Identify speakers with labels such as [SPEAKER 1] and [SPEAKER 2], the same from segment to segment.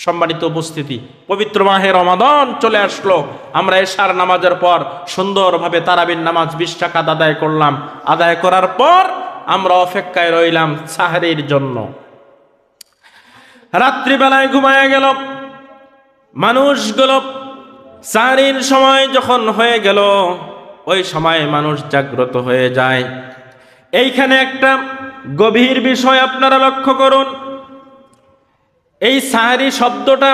[SPEAKER 1] সম্মানিত উপস্থিতি, পবিত্র মাহে রমাদান চলে আসলো। আমরা এশার নামাজের পর সুন্দরভাবে তারাবির নামাজ 20 রাকাত আদায় করলাম। আদায় করার পর আমরা অপেক্ষায় রইলাম সাহরির জন্য। রাত্রিবেলায় ঘুমায় গেল মানুষগুলো। সাহরির সময় যখন হয়ে গেল, ওই সময় মানুষ জাগ্রত হয়ে যায়। এইখানে একটা গভীর বিষয় আপনারা লক্ষ্য করুন। এই সাহরি শব্দটা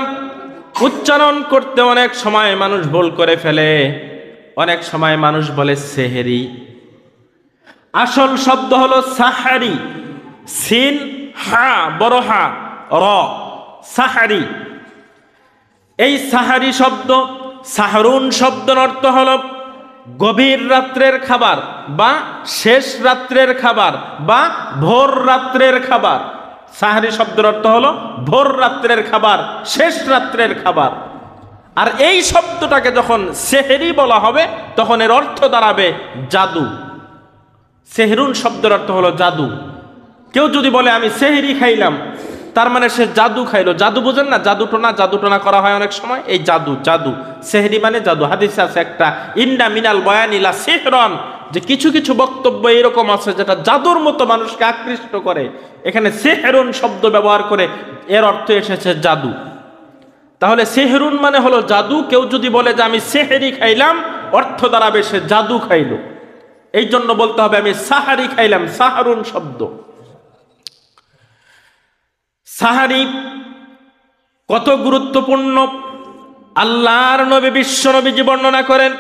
[SPEAKER 1] উচ্চারণ করতে অনেক সময় মানুষ ভুল করে ফেলে। অনেক সময় মানুষ বলে সেহরি। আসল শব্দ হলো সাহারি, সিন হা বড় হা র, সাহারি। এই সাহারি শব্দ, সাহরুন শব্দের অর্থ হলো গভীর রাত্রের খাবার বা শেষ রাত্রের খাবার বা ভোর রাত্রের খাবার। সাহারি শব্দের অর্থ হলো ভোর রাত্রের খাবার, শেষ রাত্রের খাবার। আর এই শব্দটাকে যখন সেহরি বলা হবে তখন এর অর্থ দাঁড়াবে জাদু। সেহরুন শব্দের অর্থ হলো জাদু। কেউ যদি বলে আমি সেহরি খাইলাম, তার মানে সে জাদু খাইলো। জাদু বুঝেন না? জাদুটোনা করা হয় অনেক সময়। এই জাদু, জাদু সেহরি মানে জাদু। হাদিসে আছে একটা, ইন্না মিনাল বয়ানিলা সিহরন, যে কিছু কিছু বক্তব্য এরকম আছে যেটা জাদুর মতো মানুষকে আকৃষ্ট করে। এখানে সেহরুন শব্দ ব্যবহার করে এর অর্থ এসেছে জাদু। তাহলে সেহরুন মানে হলো জাদু। কেউ যদি বলে যে আমি সেহরি খাইলাম, অর্থ দাঁড়াবে সে জাদু খাইলো। এই জন্য বলতে হবে আমি সাহারি খাইলাম, সাহারুন শব্দ। সাহারি কত গুরুত্বপূর্ণ আল্লাহর নবী বিশ্ব নবীজি বর্ণনা করেন,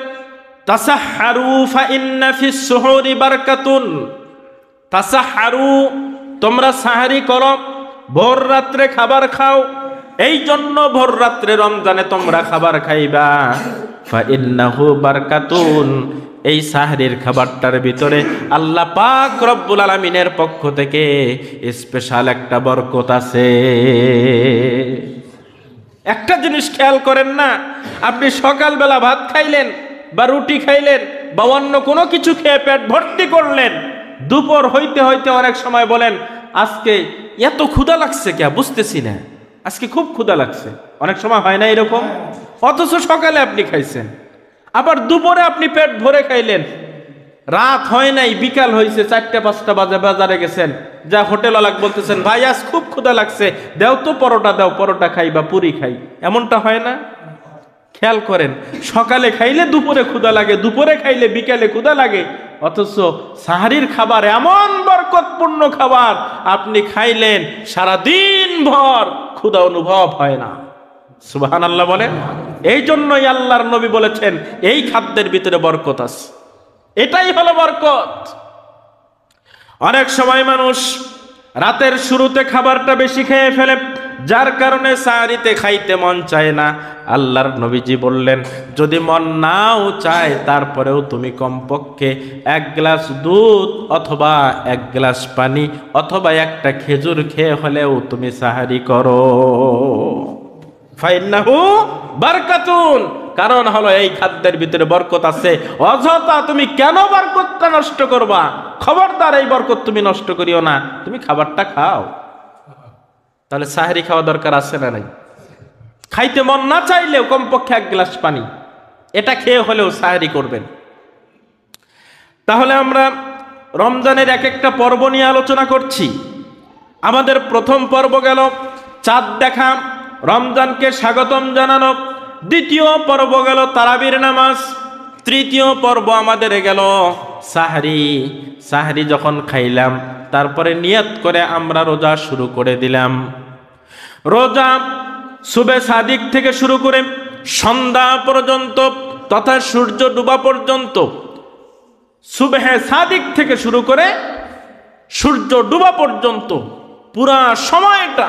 [SPEAKER 1] তাসাহহারু ফা ইন্না ফিস সুহুরি বারাকাতুন। তাসাহহারু, তোমরা সাহারি করো, ভোর রাত্রে খাবার খাও। এই জন্য ভোর রাত্রে রমজানে তোমরা খাবার খাইবা। ফা ইন্নাহু বারাকাতুন, এই সাহরির খাবারটার ভিতরে আল্লাহ পাক রব্বুল আলামিনের পক্ষ থেকে স্পেশাল একটা বরকত আছে। একটা জিনিস খেয়াল করেন না, আপনি সকালবেলা ভাত খাইলেন বা রুটি খাইলেন বা অন্য কোনো কিছু খেয়ে পেট ভর্তি করলেন, দুপুর হইতে হইতে অনেক সময় বলেন আজকে এত ক্ষুধা লাগছে কে বুঝতেছি না, আজকে খুব ক্ষুধা লাগছে। অনেক সময় হয় না এরকম? অথচ সকালে আপনি খাইছেন, আবার দুপুরে আপনি পেট ভরে খাইলেন। রাত হয় নাই, বিকাল হয়েছে, 4টা-5টা বাজে বাজারে গেছেন, যা হোটেলওয়ালাকে বলতেছেন ভাই আজ খুব ক্ষুধা লাগছে, দেও তো পরোটা, দাও পরোটা খাই বা পুরি খাই। এমনটা হয় না? খেয়াল করেন, সকালে খাইলে দুপুরে ক্ষুধা লাগে, দুপুরে খাইলে বিকালে ক্ষুধা লাগে। অথচ সাহারির খাবার এমন বরকতপূর্ণ খাবার, আপনি খাইলেন সারাদিন ভর ক্ষুধা অনুভব হয় না। সুবহানাল্লাহ বলেন। এই জন্যই আল্লাহর নবী বলেছেন এই খাদ্যের ভিতরে বরকত আছে। এটাই হলো বরকত। অনেক সময় মানুষ রাতের শুরুতে খাবারটা বেশি খেয়ে ফেলে, যার কারণে সাহারিতে খাইতে মন চায় না। আল্লাহর নবীজি বললেন যদি মন নাও চায় তারপরেও তুমি কমপক্ষে 1 গ্লাস দুধ অথবা 1 গ্লাস পানি অথবা একটা খেজুর খেয়ে হলেও তুমি সাহারি করো। ফাইন্নাহু বারাকাতুন, কারণ হলো এই খাদ্যের ভিতরে বরকত আছে। অযথা তুমি কেন বরকতটা নষ্ট করবা? খবরদার এই বরকত তুমি নষ্ট করিও না, তুমি খাবারটা খাও। তাহলে সাহারি খাওয়া দরকার আছে না নাই? খাইতে মন না চাইলেও কমপক্ষে 1 গ্লাস পানি এটা খেয়ে হলেও সাহারি করবেন। তাহলে আমরা রমজানের এক একটা পর্ব নিয়ে আলোচনা করছি। আমাদের প্রথম পর্ব গেল চাঁদ দেখা, রমজানকে স্বাগতম জানানো। দ্বিতীয় পর্ব গেল তারাবির নামাজ। তৃতীয় পর্ব আমাদের গেল সাহরি। সাহরি যখন খাইলাম তারপরে নিয়ত করে আমরা রোজা শুরু করে দিলাম। রোজা সুবে সাদিক থেকে শুরু করে সন্ধ্যা পর্যন্ত তথা সূর্য ডুবা পর্যন্ত, সুবহে সাদিক থেকে শুরু করে সূর্য ডুবা পর্যন্ত পুরা সময়টা,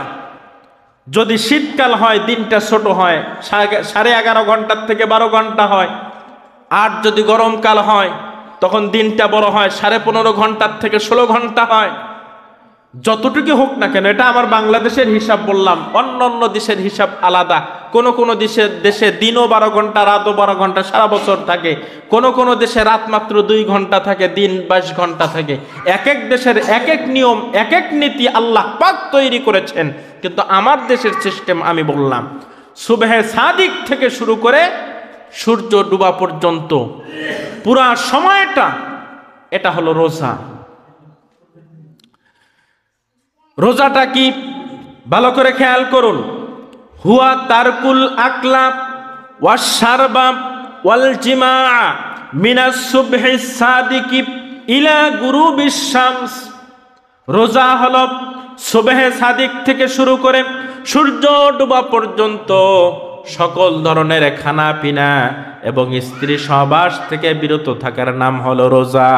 [SPEAKER 1] যদি শীতকাল হয় দিনটা ছোট হয়, 11.5 ঘন্টার থেকে 12 ঘন্টা হয়। আর যদি গরমকাল হয় তখন দিনটা বড় হয়, 15.5 ঘন্টার থেকে 16 ঘন্টা হয়। যতটুকু হোক না কেন, এটা আমার বাংলাদেশের হিসাব বললাম, অন্য অন্য দেশের হিসাব আলাদা। কোন কোন দেশে দিনও 12 ঘন্টা, রাতও 12 ঘন্টা, সারা বছর থাকে। কোন কোন দেশে রাত মাত্র 2 ঘন্টা থাকে, দিন 22 ঘন্টা থাকে। এক এক দেশের এক এক নিয়ম, এক এক নীতি আল্লাহ পাক তৈরি করেছেন। কিন্তু আমার দেশের সিস্টেম আমি বললাম, সুবহে সাদিক থেকে শুরু করে সূর্য ডুবা পর্যন্ত পুরা সময়টা এটা হলো রোজা। রোজাটা কি ভালো করে খেয়াল করুন। হুয়া তারকুল আকলা ওয়াশ শারবা ওয়াল জিমা মিনাস সুবহিস সাদিকি ইলা গুরুবিশ শামস। রোজা হলো সুবহে সাদিক থেকে শুরু করে সূর্য ডোবা পর্যন্ত সকল ধরনের খানা পিনা এবং স্ত্রী সহবাস থেকে বিরত থাকার নাম হলো রোজা।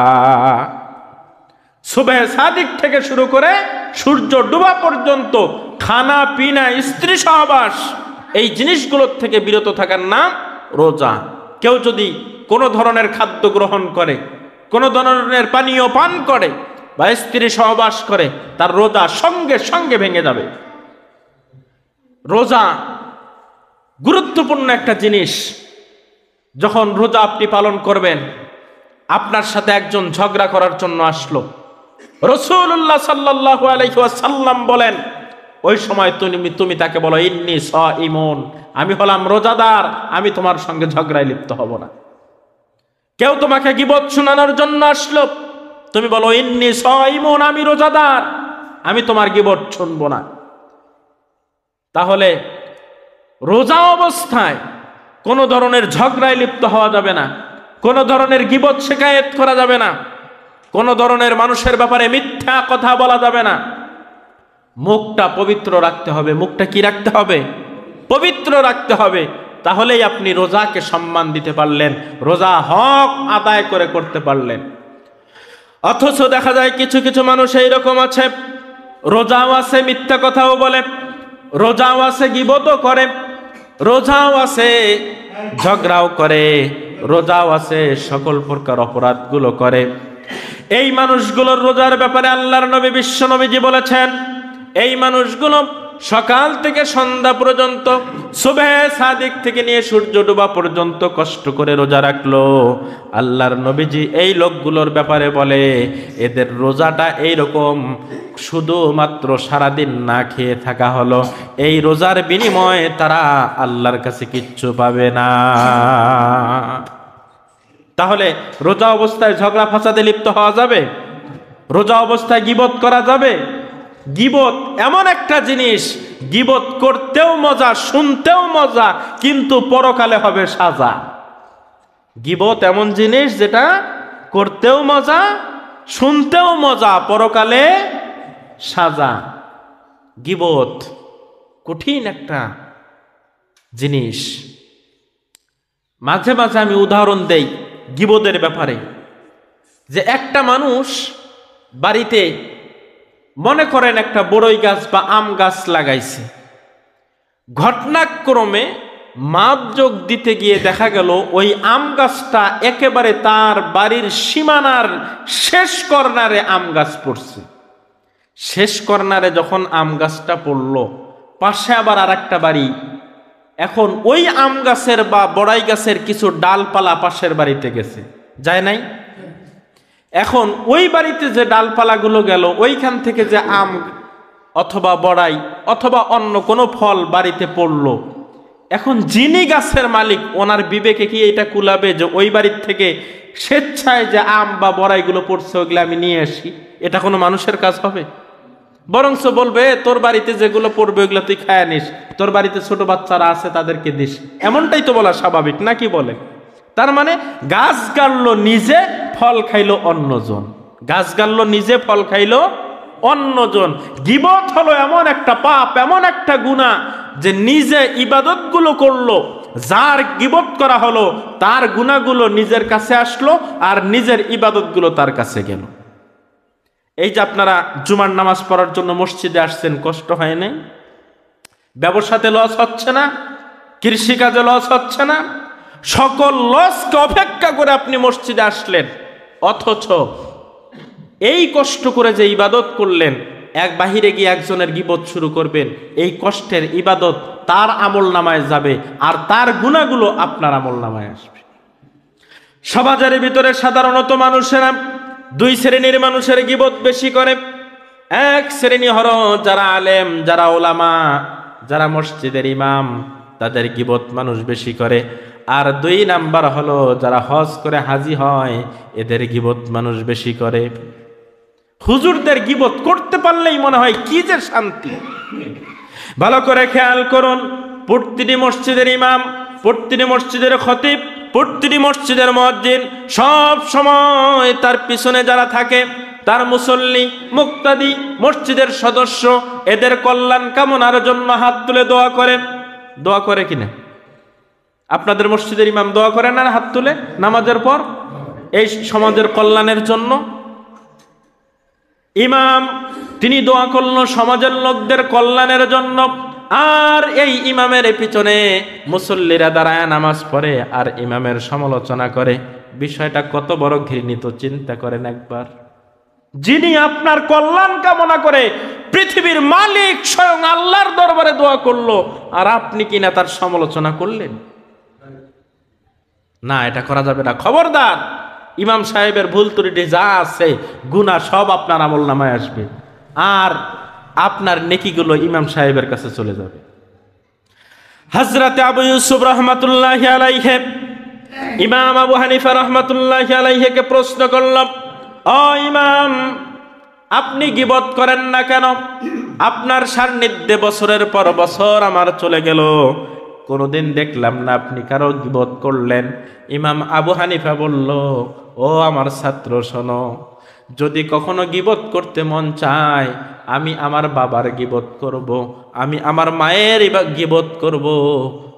[SPEAKER 1] সুবহে সাদিক থেকে শুরু করে সূর্য ডোবা পর্যন্ত খানা পিনা, স্ত্রী সহবাস, এই জিনিসগুলোর থেকে বিরত থাকার নাম রোজা। কেউ যদি কোনো ধরনের খাদ্য গ্রহণ করে, কোনো ধরনের পানীয় পান করে বা স্ত্রী সহবাস করে, তার রোজা সঙ্গে সঙ্গে ভেঙে যাবে। রোজা গুরুত্বপূর্ণ একটা জিনিস। যখন রোজা আপনি পালন করবেন, আপনার সাথে একজন ঝগড়া করার জন্য আসলো, রাসূলুল্লাহ সাল্লাল্লাহু আলাইহি ওয়াসাল্লাম বলেন, ওই সময় তুমি তাকে বলো ইন্নী সাইমুন, আমি হলাম রোজাদার, আমি তোমার সঙ্গে ঝগড়ায় লিপ্ত হব না। কেউ তোমাকে গীবত শোনানোর জন্য আসলো, তুমি বলো ইন্নী সাইমুন, আমি রোজাদার, আমি তোমার গীবত শুনবো না। তাহলে রোজা অবস্থায় কোনো ধরনের ঝগড়ায় লিপ্ত হওয়া যাবে না, কোনো ধরনের গীবত শিকায়েত করা যাবে না, কোনো ধরনের মানুষের ব্যাপারে মিথ্যা কথা বলা যাবে না। মুখটা পবিত্র রাখতে হবে। মুখটা কি রাখতে হবে? পবিত্র রাখতে হবে। তাহলেই আপনি রোজাকে সম্মান দিতে পারলেন, রোজা হক আদায় করে করতে পারলেন। অথচ দেখা যায় কিছু কিছু মানুষ এইরকম আছে, রোজাও আছে মিথ্যা কথাও বলে, রোজাও আছে গীবতও করে, রোজাও আছে ঝগড়াও করে, রোজাও আছে সকল প্রকার অপরাধগুলো করে। এই মানুষগুলোর রোজার ব্যাপারে আল্লাহর নবী বিশ্ব নবীজি বলেছেন, এই মানুষগুলো সকাল থেকে সন্ধ্যা পর্যন্ত, সুবহে সাদিক থেকে নিয়ে সূর্য ডোবা পর্যন্ত কষ্ট করে রোজা রাখলো। আল্লাহর নবীজি এই লোকগুলোর ব্যাপারে বলে, এদের রোজাটা এইরকম শুধুমাত্র সারাদিন না খেয়ে থাকা হলো, এই রোজার বিনিময়ে তারা আল্লাহর কাছে কিচ্ছু পাবে না। তাহলে রোজা অবস্থায় ঝগড়া ফাসাদে লিপ্ত হওয়া যাবে? রোজা অবস্থায় গীবত করা যাবে? গীবত এমন একটা জিনিস, গীবত করতেও মজা, শুনতেও মজা, কিন্তু পরকালে হবে সাজা। গীবত এমন জিনিস যেটা করতেও মজা, শুনতেও মজা, পরকালে সাজা। গীবত কঠিন একটা জিনিস। মাঝে মাঝে আমি উদাহরণ দেই গীবতের ব্যাপারে, যে একটা মানুষ বাড়িতে মনে করেন একটা বড়ই গাছ বা আম গাছ লাগাইছে, ঘটনাক্রমে মাপযোগ দিতে গিয়ে দেখা গেল ওই আম গাছটা একেবারে তার বাড়ির সীমানার শেষ কর্নারে আম গাছ পড়ছে। শেষ কর্নারে যখন আম গাছটা পড়লো, পাশে আবার আর একটা বাড়ি, এখন ওই আম গাছের বা বড়াই গাছের কিছু ডালপালা পাশের বাড়িতে গেছে, যায় নাই? এখন ওই বাড়িতে যে ডালপালাগুলো গেল, ওইখান থেকে যে আম অথবা বড়াই অথবা অন্য কোনো ফল বাড়িতে পড়লো, এখন যিনি গাছের মালিক, ওনার বিবেকে কি এটা কুলাবে যে ওই বাড়ির থেকে স্বেচ্ছায় যে আম বা বড়াইগুলো পড়ছে ওইগুলো আমি নিয়ে আসি? এটা কোনো মানুষের কাজ হবে? বরঞ্চ বলবে তোর বাড়িতে যেগুলো পড়বে ওইগুলো তুই খায় নিস, তোর বাড়িতে ছোট বাচ্চারা আছে তাদেরকে দিস। এমনটাই তো বলা স্বাভাবিক নাকি বলে? তার মানে গাছ গাড়লো নিজে, ফল খাইলো অন্যজন। গাছ গাড়লো নিজে, ফল খাইলো অন্যজন। গীবত হলো এমন একটা পাপ, এমন একটা গুনাহ যে নিজে ইবাদত গুলো করলো, যার গীবত করা হলো তার গুনাহগুলো নিজের কাছে আসলো আর নিজের ইবাদত গুলো তার কাছে গেল। এই যে আপনারা জুমার নামাজ পড়ার জন্য মসজিদে আসছেন, কষ্ট হয় নাই? ব্যবসাতে লস হচ্ছে না? কৃষিকাজে লস হচ্ছে না? সকল লসকে অপেক্ষা করে আপনি মসজিদে আসলেন, অথচ এই কষ্ট করে যে ইবাদত করলেন এক বাহিরে গিয়ে একজনের গীবত শুরু করবেন, এই কষ্টের ইবাদত তার আমল নামায় যাবে আর তার গুনাহগুলো আপনার আমল নামায় আসবে। সমাজের ভিতরে সাধারণত মানুষেরা দুই শ্রেণীর মানুষের গীবত বেশি করে। এক শ্রেণী হলো যারা আলেম, যারা ওলামা, যারা মসজিদের ইমাম, তাদের গীবত মানুষ বেশি করে। আর দুই নাম্বার হলো যারা হজ করে হাজি হয়, এদের গীবত মানুষ বেশি করে। হুজুরদের গীবত করতে পারলেই মনে হয় কি যে শান্তি। ভালো করে খেয়াল করুন, প্রতিটি মসজিদের ইমাম, প্রতিটি মসজিদের খতিব, প্রতিটি মসজিদের মুয়াজ্জিন সব সময় তার পিছনে যারা থাকে, তার মুসল্লি, মুক্তাদি, মসজিদের সদস্য, এদের কল্যাণ কামনার জন্য হাত তুলে দোয়া করেন। দোয়া করে কিনা? আপনাদের মসজিদের ইমাম দোয়া করেন না হাত তুলে নামাজের পর এই সমাজের কল্যাণের জন্য? ইমাম তিনি দোয়া করলো সমাজের লোকদের কল্যাণের জন্য, আর এই ইমামের পিছনে মুসল্লিরা দাঁড়ায় নামাজ পড়ে আর ইমামের সমালোচনা করে। বিষয়টা কত বড় ঘৃণিত চিন্তা করেন একবার। যিনি আপনার কল্যাণ কামনা করে পৃথিবীর মালিক স্বয়ং আল্লাহর দরবারে দোয়া করলো, আর আপনি কিনা তার সমালোচনা করলেন। না, এটা করা যাবে না। খবরদার, ইমাম সাহেবের ভুল ত্রুটি যা আছে গুনাহ সব আপনার আমল নামায় আসবে, আর আপনার নেকিগুলো ইমাম সাহেবের কাছে চলে যাবে। হযরতে আবু ইউসুফ রাহমাতুল্লাহি আলাইহি ইমাম আবু হানিফা রাহমাতুল্লাহি আলাইহিকে প্রশ্ন করল, ও ইমাম, আপনি গীবত করেন না কেন? আপনার সান্নিধ্যে বছরের পর বছর আমার চলে গেল, কোনোদিন দেখলাম না আপনি কারো গীবত করলেন। ইমাম আবু হানিফা বলল, ও আমার ছাত্র শোনো, যদি কখনো গীবত করতে মন চায়, আমি আমার বাবার গীবত করব, আমি আমার মায়ের গীবত করব,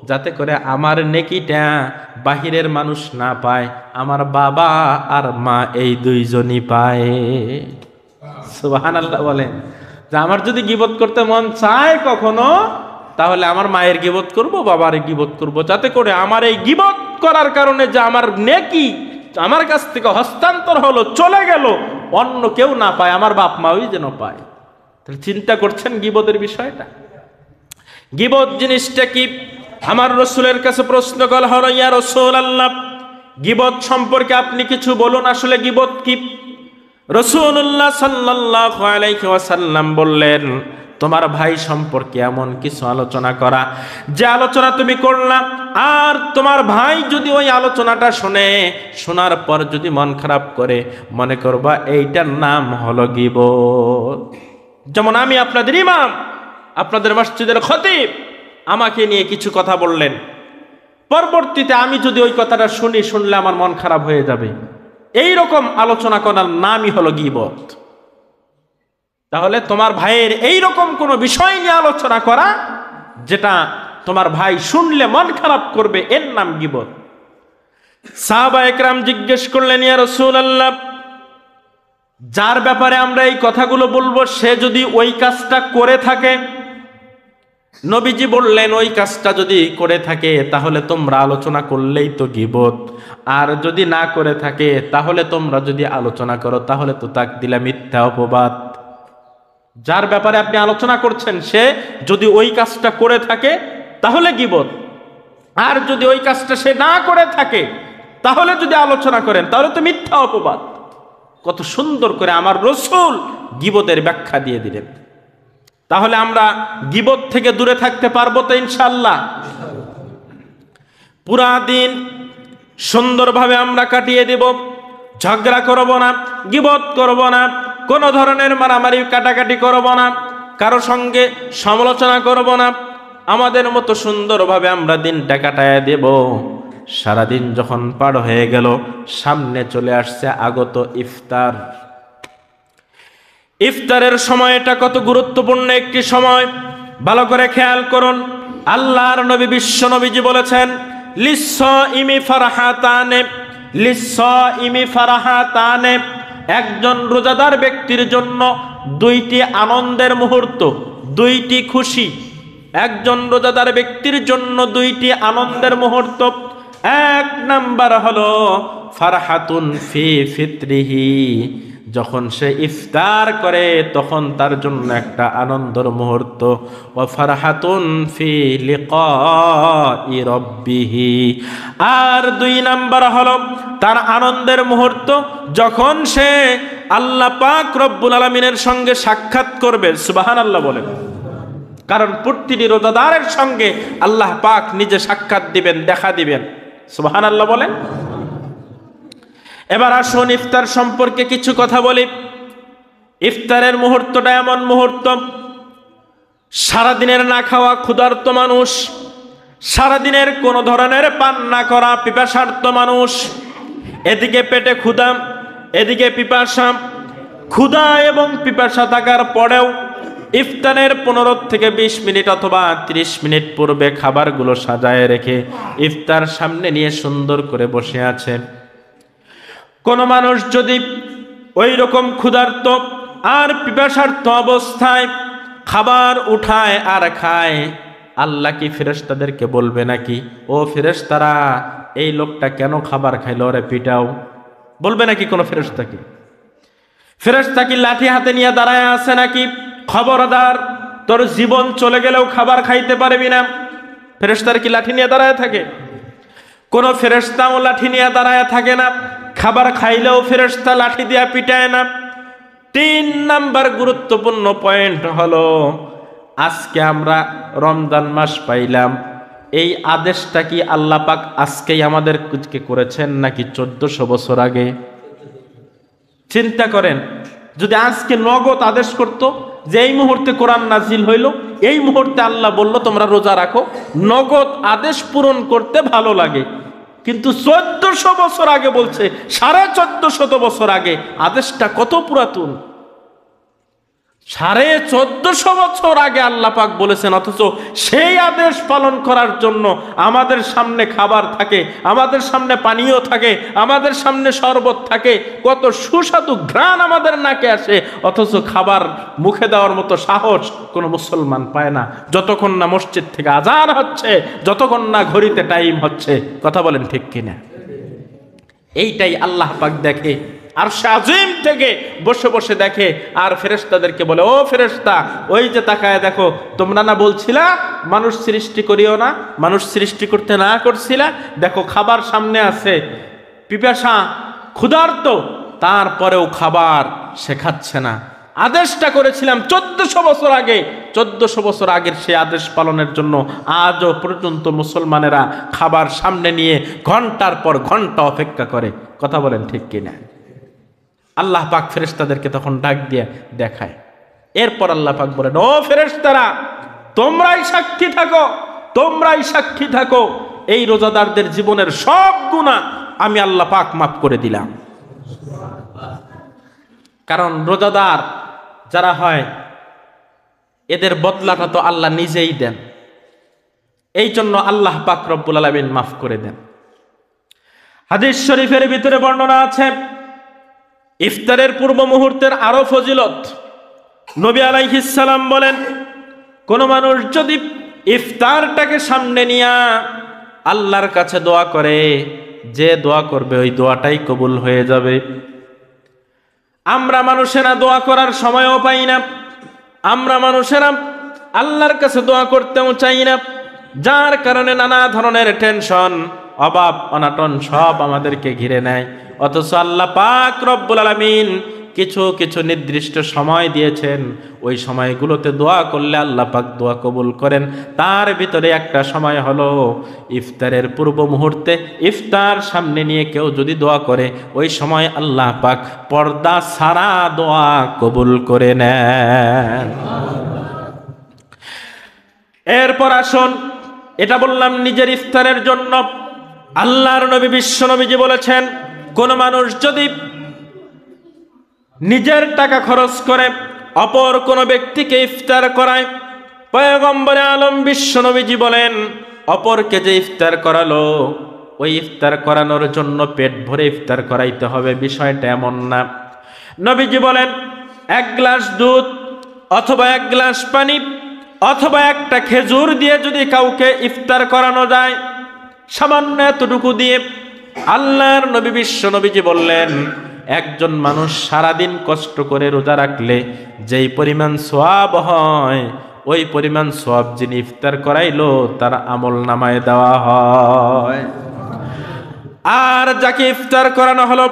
[SPEAKER 1] যাতে করে আমার নেকিটা বাহিরের মানুষ না পায়, আমার বাবা আর মা এই দুইজনই পায়। সুবহানাল্লাহ বলেন। যে আমার যদি গীবত করতে মন চায় কখনো, তাহলে আমার মায়ের গীবত করব, বাবার গীবত করব, যাতে করে আমার এই গীবত করার কারণে যে আমার নেকি আমার কাছ থেকে হস্তান্তর হলো, চলে গেল, অন্য কেউ না পায়, আমার বাপ মাই যেন পায়। তাহলে চিন্তা করছেন গীবতের বিষয়টা? গীবত জিনিসটা কি? আমার রাসূলের কাছে প্রশ্ন করা হলো, ইয়া রাসূলুল্লাহ, গীবত সম্পর্কে আপনি কিছু বলুন, আসলে গীবত কি? রাসূলুল্লাহ সাল্লাল্লাহু আলাইহি ওয়াসাল্লাম বললেন, তোমার ভাই সম্পর্কে এমন কিছু আলোচনা করা, যে আলোচনা তুমি করলা, আর তোমার ভাই যদি ওই আলোচনাটা শুনে, শোনার পর যদি মন খারাপ করে, মনে করবা এইটার নাম হলো গীবত। যেমন আমি আপনাদের ইমাম, আপনাদের মসজিদের খতিব, আমাকে নিয়ে কিছু কথা বললেন, পরবর্তীতে আমি যদি ওই কথাটা শুনলে আমার মন খারাপ হয়ে যাবে, এই রকম আলোচনা করার নামই হলো গীবত। তাহলে তোমার ভাইয়ের এই রকম কোনো বিষয় নিয়ে আলোচনা করা, যেটা তোমার ভাই শুনলে মন খারাপ করবে, এর নাম গীবত। সাহাবা একরাম জিজ্ঞেস করলেন, ইয়া রাসূলুল্লাহ, যার ব্যাপারে আমরা এই কথাগুলো বলবো, সে যদি ওই কাজটা করে থাকে? নবীজি বললেন, ওই কাজটা যদি করে থাকে তাহলে তোমরা আলোচনা করলেই তো গীবত, আর যদি না করে থাকে তাহলে তোমরা যদি আলোচনা করো তাহলে তো তাক দিলা মিথ্যা অপবাদ। যার ব্যাপারে আপনি আলোচনা করছেন, সে যদি ওই কাজটা করে থাকে তাহলে গীবত, আর যদি ওই কাজটা সে না করে থাকে তাহলে যদি আলোচনা করেন তাহলে তো মিথ্যা অপবাদ। কত সুন্দর করে আমার রাসূল গীবতের ব্যাখ্যা দিয়ে দিলেন। তাহলে আমরা গীবত থেকে দূরে থাকতে পারবো তো ইনশাআল্লাহ? পুরা দিন সুন্দরভাবে আমরা কাটিয়ে দেব, ঝগড়া করব না, গীবত করব না, কোনো ধরনের মারামারি কাটাকাটি করব না, কারো সঙ্গে সমালোচনা করব না, আমাদের মতো সুন্দরভাবে আমরা দিনটা কাটায় দেব। সারাদিন যখন পার হয়ে গেল, সামনে চলে আসছে আগত ইফতার। ইফতারের সময়টা কত গুরুত্বপূর্ণ একটি সময়, ভালো করে খেয়াল করুন। আল্লাহর নবী বিশ্ব নবীজি বলেছেন, লিসসাইমি ফারহাতানে, লিসসাইমি ফারহাতানে, একজন রোজাদার ব্যক্তির জন্য দুইটি আনন্দের মুহূর্ত, দুইটি খুশি। একজন রোজাদার ব্যক্তির জন্য দুইটি আনন্দের মুহূর্ত। এক নাম্বার হলো ফারহাতুন ফি ফিত্রিহি, যখন সে ইফতার করে তখন তার জন্য একটা আনন্দের মুহূর্ত, ওয়া ফারহাতুন ফি লিকাই রাব্বিহি। আর 2 নাম্বার হলো তার আনন্দের মুহূর্ত যখন সে আল্লাহ পাক রব্বুল আলামিনের সঙ্গে সাক্ষাৎ করবে। সুবহানাল্লাহ বলেন। কারণ প্রতিটি রোজাদারের সঙ্গে আল্লাহ পাক নিজে সাক্ষাৎ দিবেন, দেখা দিবেন। সুবহানাল্লাহ বলেন। এবার আসুন ইফতার সম্পর্কে কিছু কথা বলি। ইফতারের মুহূর্তটা এমন মুহূর্ত, সারাদিনের না খাওয়া ক্ষুধার্ত মানুষ, সারাদিনের কোনো ধরনের পান না করা পিপাসার্ত মানুষ, এদিকে পেটে ক্ষুধা, এদিকে পিপাসা, ক্ষুধা এবং পিপাসা থাকার পরেও ইফতারের 15 থেকে 20 মিনিট অথবা 30 মিনিট পূর্বে খাবারগুলো সাজায় রেখে ইফতার সামনে নিয়ে সুন্দর করে বসে আছে। কোনো মানুষ যদি ওই রকম ক্ষুধার্ত আর পিপাসার্ত অবস্থায় খাবার উঠায় আর খায়, আল্লাহ কি ফেরেশতাদেরকে বলবে নাকি, ও ফেরেশতারা এই লোকটা কেন খাবার খাইলো, ওরে পিটাও? বলবে নাকি কোনো ফেরেশতাকে? ফেরেশতা কি লাঠি হাতে নিয়ে দাঁড়ায় আছে নাকি, খবরদার তোর জীবন চলে গেলেও খাবার খাইতে পারবি না? ফেরেশতার কি লাঠি নিয়ে দাঁড়ায় থাকে? কোন ফেরেশতাও লাঠি নিয়ে দাঁড়ায় থাকে না, খাবার খাইলেও ফেরেশতা লাঠি দিয়া পিটায় না। 3 নাম্বার গুরুত্বপূর্ণ পয়েন্ট হলো, আজকে আমরা রমজান মাস পাইলাম, এই আদেশটা কি আল্লাহ পাক আজকেই আমাদেরকে করেছেন নাকি 1400 বছর আগে? চিন্তা করেন, যদি আজকে নগদ আদেশ করতো যে এই মুহূর্তে কোরআন নাজিল হইল, এই মুহূর্তে আল্লাহ বলল তোমরা রোজা রাখো, নগদ আদেশ পূরণ করতে ভালো লাগে। কিন্তু 1400 বছর আগে বলছে, 1450 বছর আগে। আদেশটা কত পুরাতন! 1450 বছর আগে আল্লাহ পাক বলেছেন, অথচ সেই আদেশ পালন করার জন্য আমাদের সামনে খাবার থাকে, আমাদের সামনে পানীয় থাকে, আমাদের সামনে শরবত থাকে, কত সুস্বাদু ঘ্রাণ আমাদের নাকে আসে, অথচ খাবার মুখে দেওয়ার মতো সাহস কোনো মুসলমান পায় না যতক্ষণ না মসজিদ থেকে আজান হচ্ছে, যতক্ষণ না ঘড়িতে টাইম হচ্ছে। কথা বলেন ঠিক কিনা? এইটাই আল্লাহ পাক দেখে, আরশে আজিম থেকে বসে বসে দেখে, আর ফেরেশতাদেরকে বলে, ও ফেরেশতা, ওই যে তাকায় দেখো, তোমরা না বলছিলা মানুষ সৃষ্টি করিও না, মানুষ সৃষ্টি করতে না করছিলা, দেখো খাবার সামনে আছে, পিপাসা ক্ষুধার্ত, তারপরেও খাবার সে খাচ্ছে না। আদেশটা করেছিলাম 1400 বছর আগে, 1400 বছর আগের সেই আদেশ পালনের জন্য আজও পর্যন্ত মুসলমানেরা খাবার সামনে নিয়ে ঘন্টার পর ঘন্টা অপেক্ষা করে। কথা বলেন ঠিক কিনা? আল্লাহ পাক ফেরেশতাদেরকে তখন ডাক দিয়ে দেখায়। এরপর আল্লাহ পাক বলেন, ও ফেরেশতারা, তোমরাই সাক্ষী থাকো, তোমরাই সাক্ষী থাকো, এই রোজাদারদের জীবনের সব গুনাহ আমি আল্লাহ পাক মাফ করে দিলাম। কারণ রোজাদার যারা হয় এদের বদলাটা তো আল্লাহ নিজেই দেন, এই জন্য আল্লাহ পাক রব্বুল আলামিন মাফ করে দেন। হাদিস শরীফের ভিতরে বর্ণনা আছে, ইফতারের পূর্ব মুহূর্তের আরো ফজিলত। নবী আলাইহিস সালাম বলেন, কোন মানুষ যদি ইফতারটাকে সামনে নিয়ে আল্লাহর কাছে দোয়া করে, যে দোয়া করবে ওই দোয়াটাই কবুল হয়ে যাবে। আমরা মানুষেরা দোয়া করার সময়ও পাই না, আমরা মানুষেরা আল্লাহর কাছে দোয়া করতেও চাই না, যার কারণে নানা ধরনের টেনশন, অভাব অনাটন সব আমাদেরকে ঘিরে নেয়। অথচ আল্লাহ পাক রব্বুল আলামিন কিছু কিছু নির্দিষ্ট সময় দিয়েছেন, ওই সময়গুলোতে দোয়া করলে আল্লাহ পাক দোয়া কবুল করেন। তার ভিতরে একটা সময় হলো ইফতারের পূর্ব মুহূর্তে, ইফতার সামনে নিয়ে কেউ যদি দোয়া করে, ওই সময় আল্লাহ পাক পর্দা ছাড়া দোয়া কবুল করে নেন। এরপর আসুন, এটা বললাম নিজের ইফতারের জন্য। আল্লাহর নবী বিশ্ব নবীজি বলেছেন, কোন মানুষ যদি নিজের টাকা খরচ করে অপর কোন ব্যক্তিকে ইফতার করায়, পয়গম্বরে আলম বিশ্ব নবীজি বলেন, অপরকে যে ইফতার করালো, ওই ইফতার করানোর জন্য পেট ভরে ইফতার করাইতে হবে, বিষয়টা এমন না। নবীজি বলেন, 1 গ্লাস দুধ অথবা 1 গ্লাস পানি অথবা একটা খেজুর দিয়ে যদি কাউকে ইফতার করানো যায়, সামান্য এতটুকু দিয়ে, আল্লাহর নবী বিশ্ব নবীজি বললেন, একজন মানুষ সারাদিন কষ্ট করে রোজা রাখলে যেই পরিমাণ সওয়াব হয়, ওই পরিমাণ সওয়াব যিনি ইফতার করাইলো তার আমল নামায় দেওয়া হয়। আর যাকে ইফতার করানো হলো,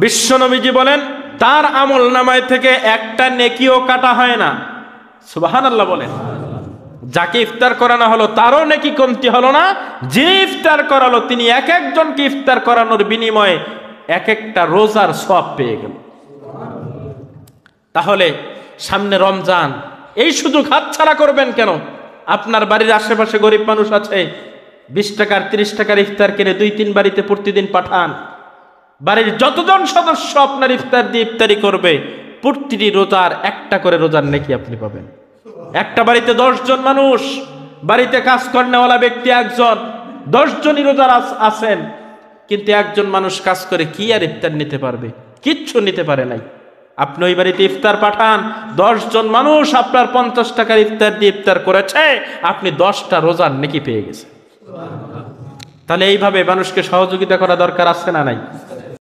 [SPEAKER 1] বিশ্বনবীজি বলেন তার আমল নামায় থেকে একটা নেকিও কাটা হয় না। সুবহানাল্লাহ বলেন। যাকে ইফতার করানো হলো তারও নেকি কমতি হলো না, যিনি ইফতার করালো তিনি এক একজনকে ইফতার করানোর বিনিময়ে এক একটা রোজার সওয়াব পেয়ে গেল। তাহলে সামনে রমজান, এই সুযোগ হাতছাড়া করবেন কেন? আপনার বাড়ির আশেপাশে গরিব মানুষ আছে, 20 টাকার 30 টাকার ইফতার কিনে 2-3 বাড়িতে প্রতিদিন পাঠান। বাড়ির যতজন সদস্য আপনার ইফতার দিয়ে ইফতারি করবে, প্রতিটি রোজার একটা করে রোজার নেকি আপনি পাবেন। একটা বাড়িতে 10 জন মানুষ, বাড়িতে কাজ করেওয়ালা ব্যক্তি একজন, 10 জনই রোজার আছেন, কিন্তু একজন মানুষ কাজ করে কি আর ইফতার নিতে পারবে? কিচ্ছু নিতে পারে নাই। আপনি ওই বাড়িতে ইফতার পাঠান, 10 জন মানুষ আপনার 50 টাকার ইফতার দিয়ে ইফতার করেছে, আপনি 10টা রোজার নেকি পেয়ে গেছেন। তাহলে এইভাবে মানুষকে সহযোগিতা করা দরকার আছে না নাই?